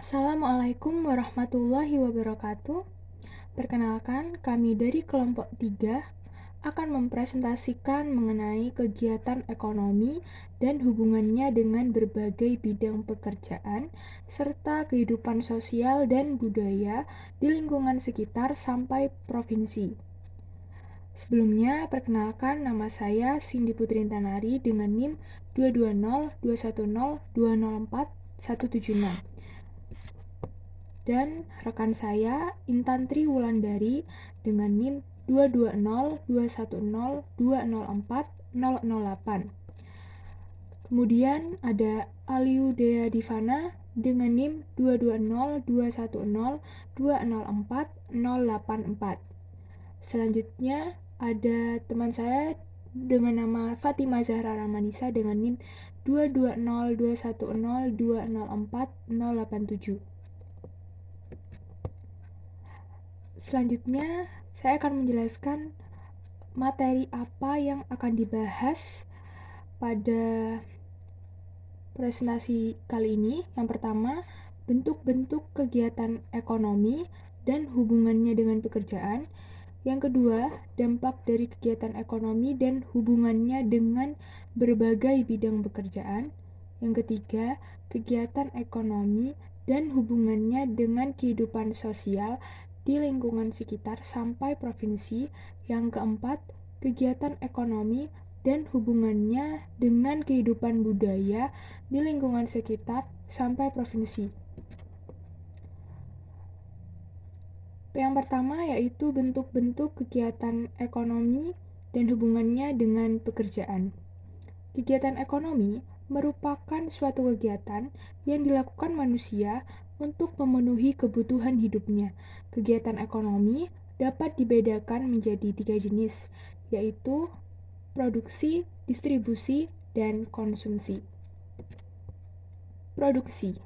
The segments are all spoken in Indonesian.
Assalamualaikum warahmatullahi wabarakatuh. Perkenalkan, kami dari kelompok 3 akan mempresentasikan mengenai kegiatan ekonomi dan hubungannya dengan berbagai bidang pekerjaan serta kehidupan sosial dan budaya di lingkungan sekitar sampai provinsi. Sebelumnya, perkenalkan nama saya Cindy Putri Intanari dengan NIM 220210204 dan rekan saya Intan Tri Wulandari dengan NIM 22021020408. Kemudian ada Aliu Dea Divana dengan NIM 22021020408. Selanjutnya ada teman saya dengan nama Fatima Zahra Ramanisa dengan NIM 22021020487. Selanjutnya, saya akan menjelaskan materi apa yang akan dibahas pada presentasi kali ini. Yang pertama, bentuk-bentuk kegiatan ekonomi dan hubungannya dengan pekerjaan. Yang kedua, dampak dari kegiatan ekonomi dan hubungannya dengan berbagai bidang pekerjaan. Yang ketiga, kegiatan ekonomi dan hubungannya dengan kehidupan sosial di lingkungan sekitar sampai provinsi. Yang keempat, kegiatan ekonomi dan hubungannya dengan kehidupan budaya di lingkungan sekitar sampai provinsi. Yang pertama yaitu bentuk-bentuk kegiatan ekonomi dan hubungannya dengan pekerjaan. Kegiatan ekonomi merupakan suatu kegiatan yang dilakukan manusia untuk memenuhi kebutuhan hidupnya. Kegiatan ekonomi dapat dibedakan menjadi 3 jenis, yaitu produksi, distribusi, dan konsumsi. Produksi.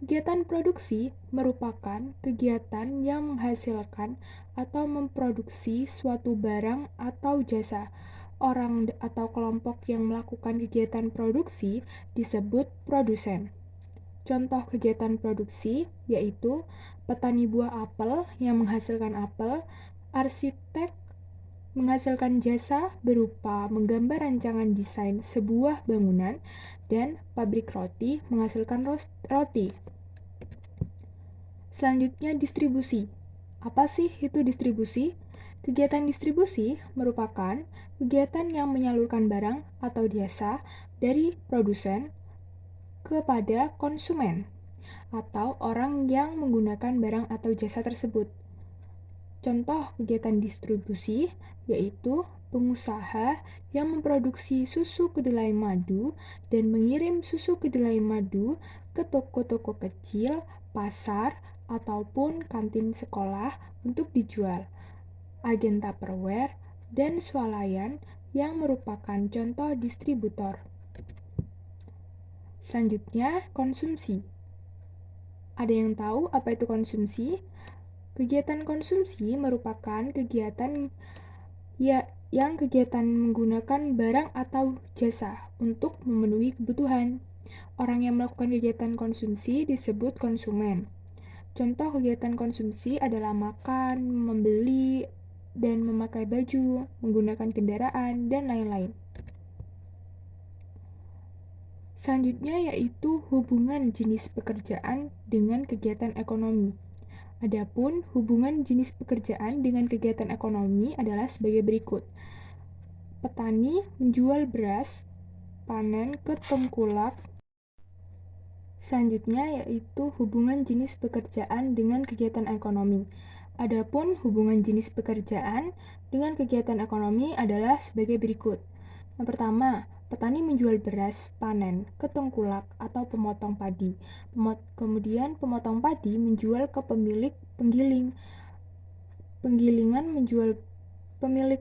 Kegiatan produksi merupakan kegiatan yang menghasilkan atau memproduksi suatu barang atau jasa. Orang atau kelompok yang melakukan kegiatan produksi disebut produsen. Contoh kegiatan produksi yaitu petani buah apel yang menghasilkan apel, arsitek menghasilkan jasa berupa menggambar rancangan desain sebuah bangunan, dan pabrik roti menghasilkan roti. Selanjutnya, distribusi. Apa sih itu distribusi? Kegiatan distribusi merupakan kegiatan yang menyalurkan barang atau jasa dari produsen kepada konsumen atau orang yang menggunakan barang atau jasa tersebut. Contoh kegiatan distribusi yaitu pengusaha yang memproduksi susu kedelai madu dan mengirim susu kedelai madu ke toko-toko kecil, pasar, ataupun kantin sekolah untuk dijual. Agen Tupperware dan swalayan yang merupakan contoh distributor. Selanjutnya, konsumsi. Ada yang tahu apa itu konsumsi? Kegiatan konsumsi merupakan kegiatan yang kegiatan menggunakan barang atau jasa untuk memenuhi kebutuhan. Orang yang melakukan kegiatan konsumsi disebut konsumen. Contoh kegiatan konsumsi adalah makan, membeli, dan memakai baju, menggunakan kendaraan, dan lain-lain. Selanjutnya yaitu hubungan jenis pekerjaan dengan kegiatan ekonomi. Adapun hubungan jenis pekerjaan dengan kegiatan ekonomi adalah sebagai berikut. Petani menjual beras, panen ke tengkulak. Selanjutnya yaitu hubungan jenis pekerjaan dengan kegiatan ekonomi. Adapun hubungan jenis pekerjaan dengan kegiatan ekonomi adalah sebagai berikut. Yang pertama, petani menjual beras panen ke tengkulak atau pemotong padi. Kemudian pemotong padi menjual ke pemilik penggiling. Pemilik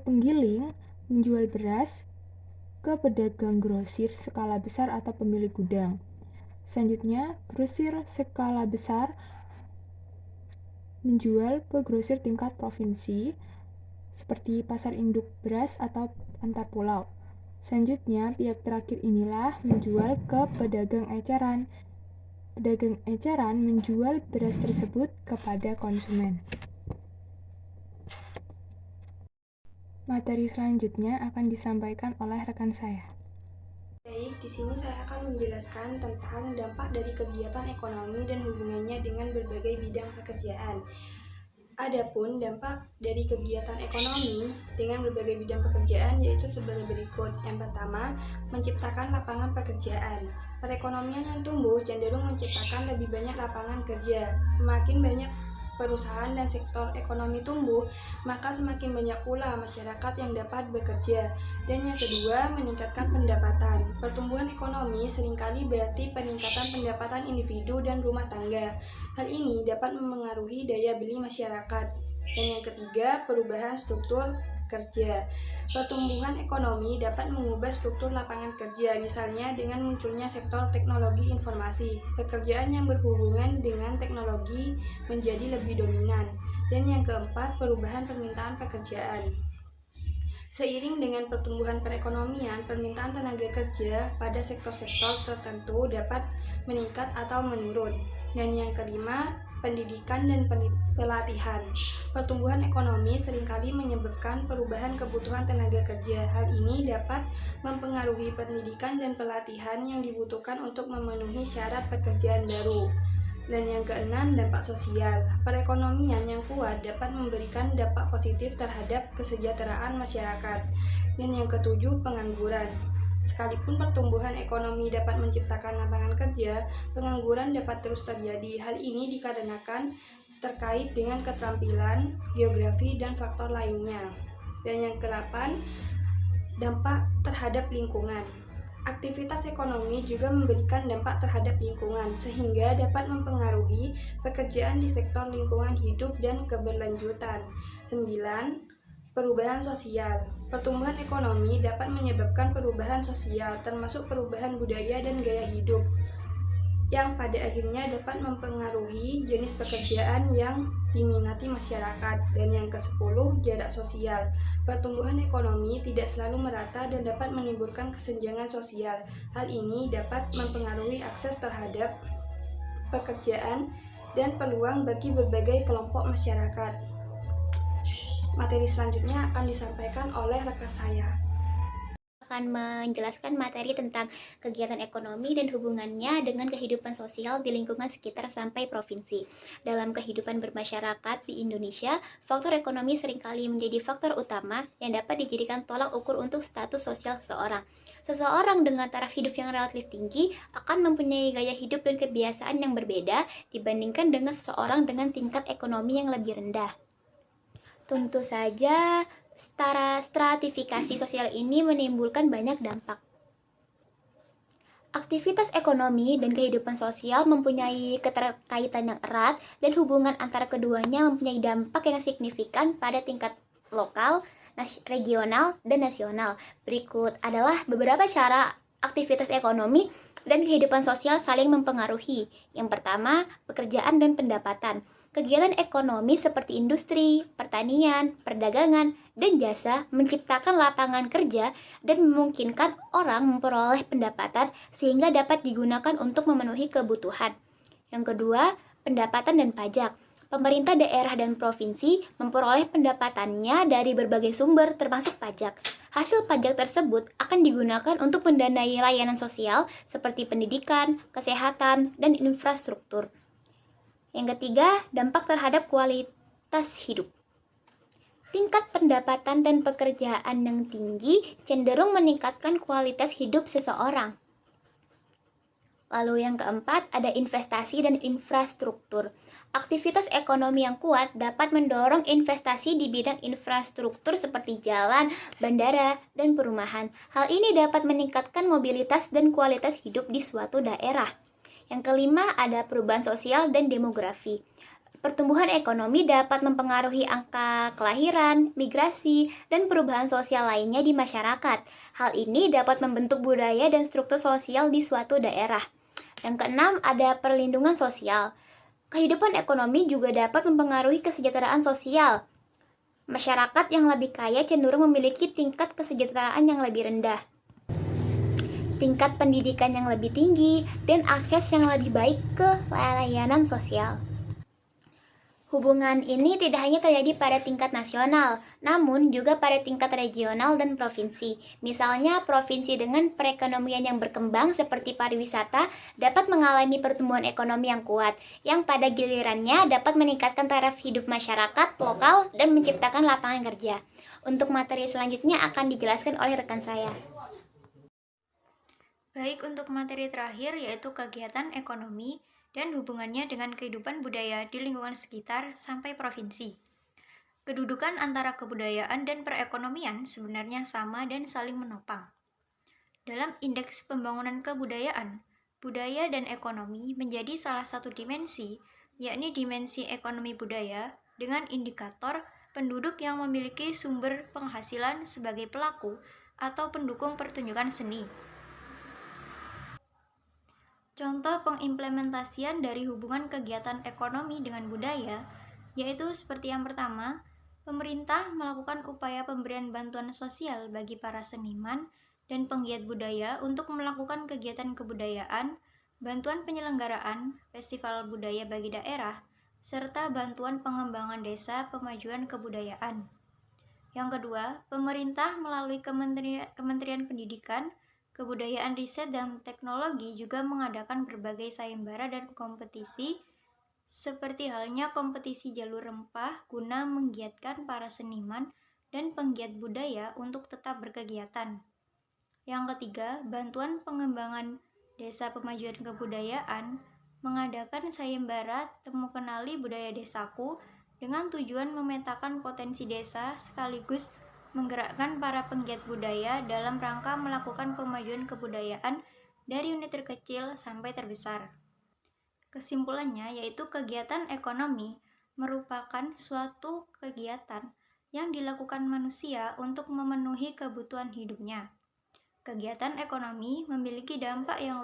penggiling menjual beras ke pedagang grosir skala besar atau pemilik gudang. Selanjutnya, grosir skala besar menjual ke grosir tingkat provinsi seperti pasar induk beras atau antar pulau. Selanjutnya, pihak terakhir inilah menjual ke pedagang eceran. pedagang eceran menjual beras tersebut kepada konsumen. Materi selanjutnya akan disampaikan oleh rekan saya. Baik, di sini saya akan menjelaskan tentang dampak dari kegiatan ekonomi dan hubungannya dengan berbagai bidang pekerjaan. Adapun dampak dari kegiatan ekonomi dengan berbagai bidang pekerjaan yaitu sebagai berikut. Yang pertama, menciptakan lapangan pekerjaan. Perekonomian yang tumbuh cenderung menciptakan lebih banyak lapangan kerja. Semakin banyak perusahaan dan sektor ekonomi tumbuh, maka semakin banyak pula masyarakat yang dapat bekerja. Dan yang kedua, meningkatkan pendapatan. Pertumbuhan ekonomi seringkali berarti peningkatan pendapatan individu dan rumah tangga. Hal ini dapat memengaruhi daya beli masyarakat. Dan yang ketiga, perubahan struktur kerja. Pertumbuhan ekonomi dapat mengubah struktur lapangan kerja, misalnya dengan munculnya sektor teknologi informasi. Pekerjaan yang berhubungan dengan teknologi menjadi lebih dominan. Dan yang keempat, perubahan permintaan pekerjaan. Seiring dengan pertumbuhan perekonomian, permintaan tenaga kerja pada sektor-sektor tertentu dapat meningkat atau menurun. Dan yang kelima, pendidikan dan pelatihan. Pertumbuhan ekonomi seringkali menyebabkan perubahan kebutuhan tenaga kerja. Hal ini dapat mempengaruhi pendidikan dan pelatihan yang dibutuhkan untuk memenuhi syarat pekerjaan baru. Dan yang keenam, dampak sosial. Perekonomian yang kuat dapat memberikan dampak positif terhadap kesejahteraan masyarakat. Dan yang ketujuh, pengangguran. Sekalipun pertumbuhan ekonomi dapat menciptakan lapangan kerja, pengangguran dapat terus terjadi. Hal ini dikarenakan terkait dengan keterampilan, geografi, dan faktor lainnya. Dan yang ke-8, dampak terhadap lingkungan. Aktivitas ekonomi juga memberikan dampak terhadap lingkungan, sehingga dapat mempengaruhi pekerjaan di sektor lingkungan hidup dan keberlanjutan. 9. Perubahan sosial. Pertumbuhan ekonomi dapat menyebabkan perubahan sosial, termasuk perubahan budaya dan gaya hidup, yang pada akhirnya dapat mempengaruhi jenis pekerjaan yang diminati masyarakat. Dan yang ke-10, jarak sosial. Pertumbuhan ekonomi tidak selalu merata dan dapat menimbulkan kesenjangan sosial. Hal ini dapat mempengaruhi akses terhadap pekerjaan dan peluang bagi berbagai kelompok masyarakat. Materi selanjutnya akan disampaikan oleh rekan saya. Akan menjelaskan materi tentang kegiatan ekonomi dan hubungannya dengan kehidupan sosial di lingkungan sekitar sampai provinsi. Dalam kehidupan bermasyarakat di Indonesia, faktor ekonomi seringkali menjadi faktor utama yang dapat dijadikan tolak ukur untuk status sosial seseorang. Seseorang dengan taraf hidup yang relatif tinggi akan mempunyai gaya hidup dan kebiasaan yang berbeda dibandingkan dengan seseorang dengan tingkat ekonomi yang lebih rendah. Tentu saja, stratifikasi sosial ini menimbulkan banyak dampak. Aktivitas ekonomi dan kehidupan sosial mempunyai keterkaitan yang erat dan hubungan antara keduanya mempunyai dampak yang signifikan pada tingkat lokal, regional, dan nasional. Berikut adalah beberapa cara aktivitas ekonomi dan kehidupan sosial saling mempengaruhi. Yang pertama, pekerjaan dan pendapatan. Kegiatan ekonomi seperti industri, pertanian, perdagangan, dan jasa menciptakan lapangan kerja dan memungkinkan orang memperoleh pendapatan sehingga dapat digunakan untuk memenuhi kebutuhan. Yang kedua, pendapatan dan pajak. Pemerintah daerah dan provinsi memperoleh pendapatannya dari berbagai sumber termasuk pajak. Hasil pajak tersebut akan digunakan untuk mendanai layanan sosial seperti pendidikan, kesehatan, dan infrastruktur. Yang ketiga, dampak terhadap kualitas hidup. Tingkat pendapatan dan pekerjaan yang tinggi cenderung meningkatkan kualitas hidup seseorang. Lalu yang keempat, ada investasi dan infrastruktur. Aktivitas ekonomi yang kuat dapat mendorong investasi di bidang infrastruktur seperti jalan, bandara, dan perumahan. Hal ini dapat meningkatkan mobilitas dan kualitas hidup di suatu daerah. Yang kelima, ada perubahan sosial dan demografi. Pertumbuhan ekonomi dapat mempengaruhi angka kelahiran, migrasi, dan perubahan sosial lainnya di masyarakat. Hal ini dapat membentuk budaya dan struktur sosial di suatu daerah. Yang keenam, ada perlindungan sosial. Kehidupan ekonomi juga dapat mempengaruhi kesejahteraan sosial. Masyarakat yang lebih kaya cenderung memiliki tingkat kesejahteraan yang lebih rendah. tingkat pendidikan yang lebih tinggi, dan akses yang lebih baik ke layanan sosial. Hubungan ini tidak hanya terjadi pada tingkat nasional, namun juga pada tingkat regional dan provinsi. Misalnya, provinsi dengan perekonomian yang berkembang seperti pariwisata dapat mengalami pertumbuhan ekonomi yang kuat, yang pada gilirannya dapat meningkatkan taraf hidup masyarakat lokal dan menciptakan lapangan kerja. Untuk materi selanjutnya akan dijelaskan oleh rekan saya. Baik, untuk materi terakhir yaitu kegiatan ekonomi dan hubungannya dengan kehidupan budaya di lingkungan sekitar sampai provinsi. Kedudukan antara kebudayaan dan perekonomian sebenarnya sama dan saling menopang. Dalam indeks pembangunan kebudayaan, budaya dan ekonomi menjadi salah satu dimensi, yakni dimensi ekonomi budaya dengan indikator penduduk yang memiliki sumber penghasilan sebagai pelaku atau pendukung pertunjukan seni. Contoh pengimplementasian dari hubungan kegiatan ekonomi dengan budaya, yaitu seperti yang pertama, pemerintah melakukan upaya pemberian bantuan sosial bagi para seniman dan penggiat budaya untuk melakukan kegiatan kebudayaan, bantuan penyelenggaraan festival budaya bagi daerah, serta bantuan pengembangan desa pemajuan kebudayaan. Yang kedua, pemerintah melalui Kementerian Pendidikan, Kebudayaan, Riset, dan Teknologi juga mengadakan berbagai sayembara dan kompetisi seperti halnya kompetisi jalur rempah guna menggiatkan para seniman dan penggiat budaya untuk tetap berkegiatan. Yang ketiga, bantuan pengembangan desa pemajuan kebudayaan mengadakan sayembara Temu Kenali Budaya Desaku dengan tujuan memetakan potensi desa sekaligus menggerakkan para penggiat budaya dalam rangka melakukan pemajuan kebudayaan dari unit terkecil sampai terbesar. Kesimpulannya yaitu kegiatan ekonomi merupakan suatu kegiatan yang dilakukan manusia untuk memenuhi kebutuhan hidupnya. Kegiatan ekonomi memiliki dampak yang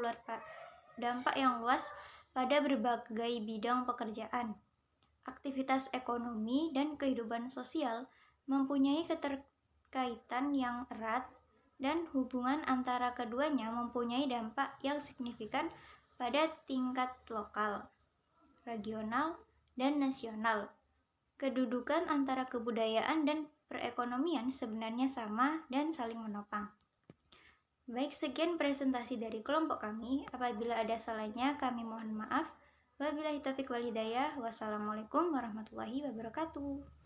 luas pada berbagai bidang pekerjaan. Aktivitas ekonomi dan kehidupan sosial mempunyai keterkaitan yang erat dan hubungan antara keduanya mempunyai dampak yang signifikan pada tingkat lokal, regional, dan nasional. Kedudukan antara kebudayaan dan perekonomian sebenarnya sama dan saling menopang. Baik, sekian presentasi dari kelompok kami. Apabila ada salahnya, kami mohon maaf. Wabillahi taufiq wal hidayah. Wassalamualaikum warahmatullahi wabarakatuh.